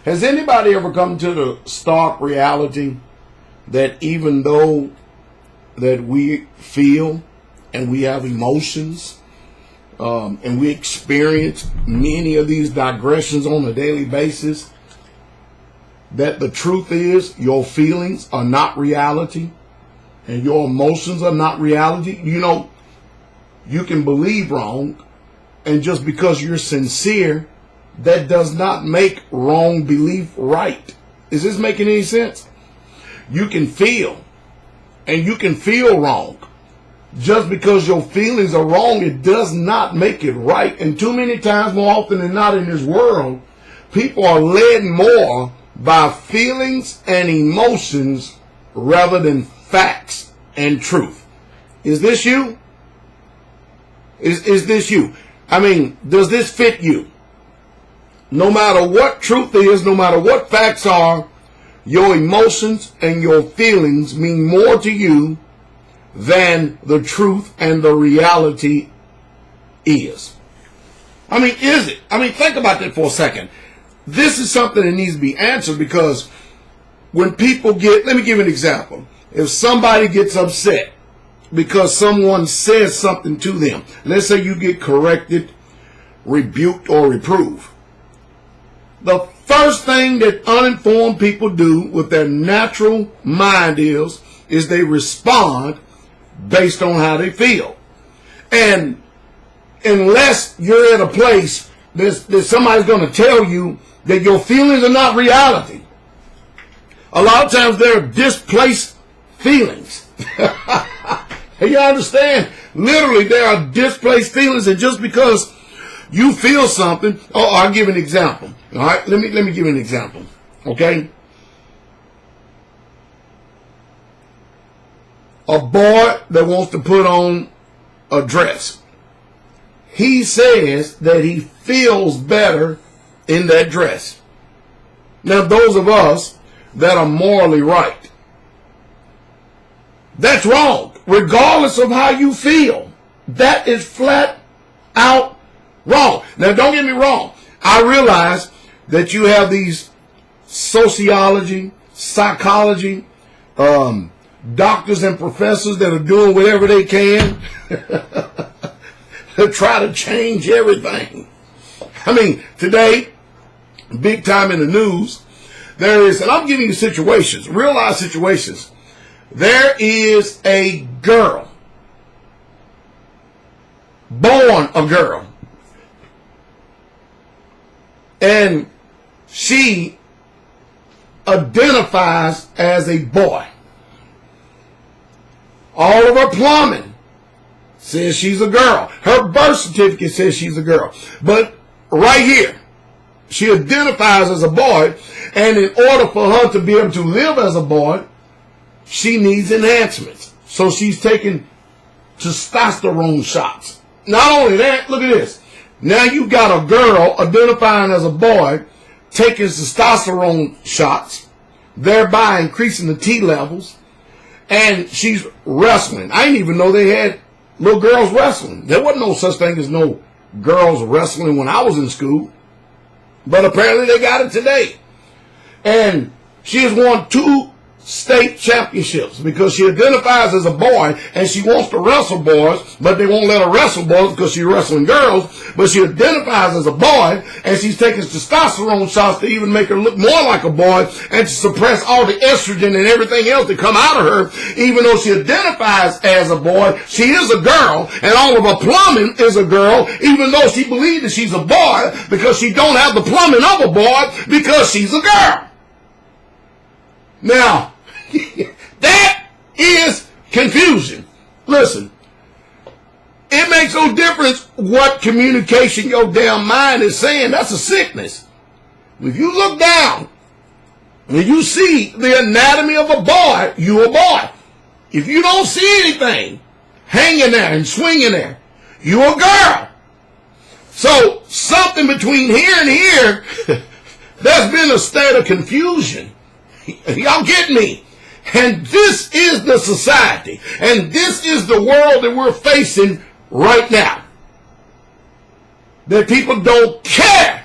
Has anybody ever come to the stark reality that even though that we feel and we have emotions and we experience many of these digressions on a daily basis, that the truth is your feelings are not reality and your emotions are not reality? You know, you can believe wrong, and just because you're sincere, that does not make wrong belief right. Is this making any sense? You can feel, and you can feel wrong. Just because your feelings are wrong, it does not make it right. And too many times, more often than not in this world, people are led more by feelings and emotions rather than facts and truth. Is this you? Is this you? I mean, does this fit you? No matter what truth is, no matter what facts are, your emotions and your feelings mean more to you than the truth and the reality is. I mean, is it? I mean, think about that for a second. This is something that needs to be answered, because when people get, let me give you an example. If somebody gets upset because someone says something to them, let's say you get corrected, rebuked, or reproved. The first thing that uninformed people do with their natural mind is they respond based on how they feel. And unless you're at a place that somebody's going to tell you that your feelings are not reality, a lot of times they're displaced feelings. You understand? Literally, there are displaced feelings, and just because you feel something, I'll give an example. All right, let me give you an example. Okay, a boy that wants to put on a dress, he says that he feels better in that dress. Now, those of us that are morally right, that's wrong. Regardless of how you feel, that is flat out wrong. Now, don't get me wrong. I realize that you have these sociology, psychology, doctors and professors that are doing whatever they can to try to change everything. I mean, today, big time in the news, there is, and I'm giving you situations, real life situations. There is a girl, born a girl, and she identifies as a boy. All of her plumbing says she's a girl. Her birth certificate says she's a girl. But right here, she identifies as a boy, and in order for her to be able to live as a boy, she needs enhancements. So she's taking testosterone shots. Not only that, look at this. Now you got a girl identifying as a boy taking testosterone shots, thereby increasing the T levels, and she's wrestling. I didn't even know they had little girls wrestling. There wasn't no such thing as no girls wrestling when I was in school, but apparently they got it today. And she has won 2 state championships because she identifies as a boy and she wants to wrestle boys, but they won't let her wrestle boys because she's wrestling girls. But she identifies as a boy and she's taking testosterone shots to even make her look more like a boy and to suppress all the estrogen and everything else that come out of her. Even though she identifies as a boy, she is a girl, and all of her plumbing is a girl, even though she believes that she's a boy because she don't have the plumbing of a boy because she's a girl. Now, that is confusion. Listen, it makes no difference what communication your damn mind is saying. That's a sickness. If you look down and you see the anatomy of a boy, you're a boy. If you don't see anything hanging there and swinging there, you're a girl. So something between here and here, there's been a state of confusion. Y'all get me? And this is the society, and this is the world that we're facing right now. That people don't care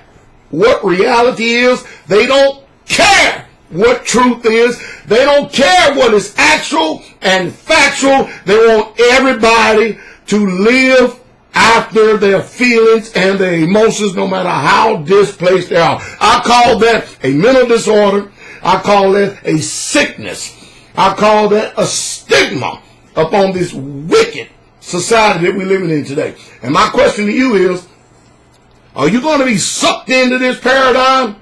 what reality is. They don't care what truth is. They don't care what is actual and factual. They want everybody to live after their feelings and their emotions, no matter how displaced they are. I call that a mental disorder. I call that a sickness. I call that a stigma upon this wicked society that we're living in today. And my question to you is, are you going to be sucked into this paradigm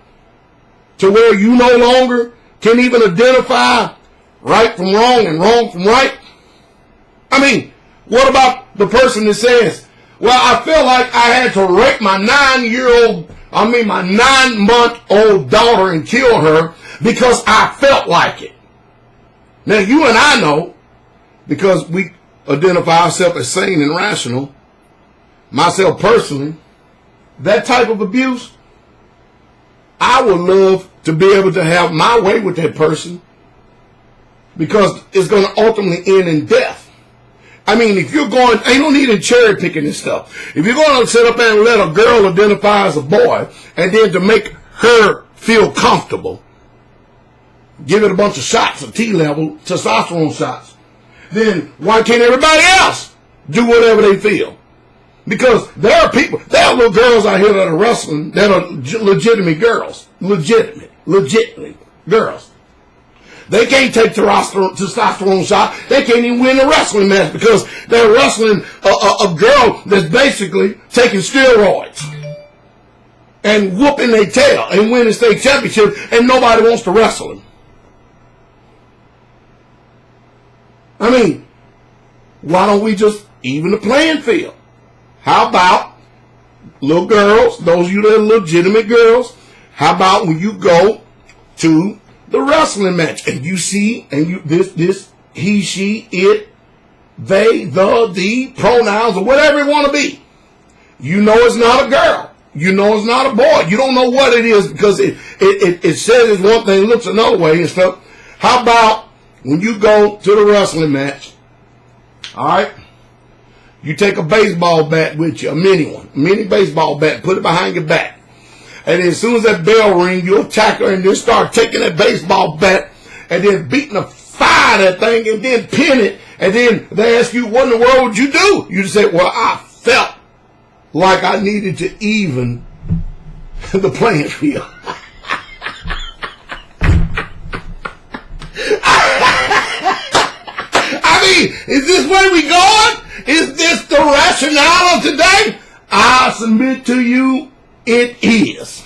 to where you no longer can even identify right from wrong and wrong from right? I mean, what about the person that says, well, I feel like I had to rape my 9-month-old daughter and kill her because I felt like it. Now, you and I know, because we identify ourselves as sane and rational, myself personally, that type of abuse, I would love to be able to have my way with that person, because it's going to ultimately end in death. I mean, if you're going, ain't no need in cherry picking this stuff. If you're going to sit up and let a girl identify as a boy, and then to make her feel comfortable, give it a bunch of shots of T-level testosterone shots, then why can't everybody else do whatever they feel? Because there are little girls out here that are wrestling that are legitimate girls. Legitimately girls. They can't take testosterone shot. They can't even win a wrestling match because they're wrestling a girl that's basically taking steroids and whooping their tail and winning state championship, and nobody wants to wrestle them. I mean, why don't we just even the playing field? How about little girls, those of you that are legitimate girls, how about when you go to the wrestling match and you see, and you this he, she, it, they, the pronouns, or whatever you want to be, you know it's not a girl, you know it's not a boy, you don't know what it is because it says it's one thing, it looks another way and stuff. How about when you go to the wrestling match, all right, you take a baseball bat with you, a mini baseball bat, put it behind your back. And then as soon as that bell rings, you attack her and then start taking that baseball bat and then beating the fire that thing and then pin it. And then they ask you, what in the world would you do? You just say, well, I felt like I needed to even the playing field. I mean, is this where we going? Is this the rationale of today? I submit to you, it is.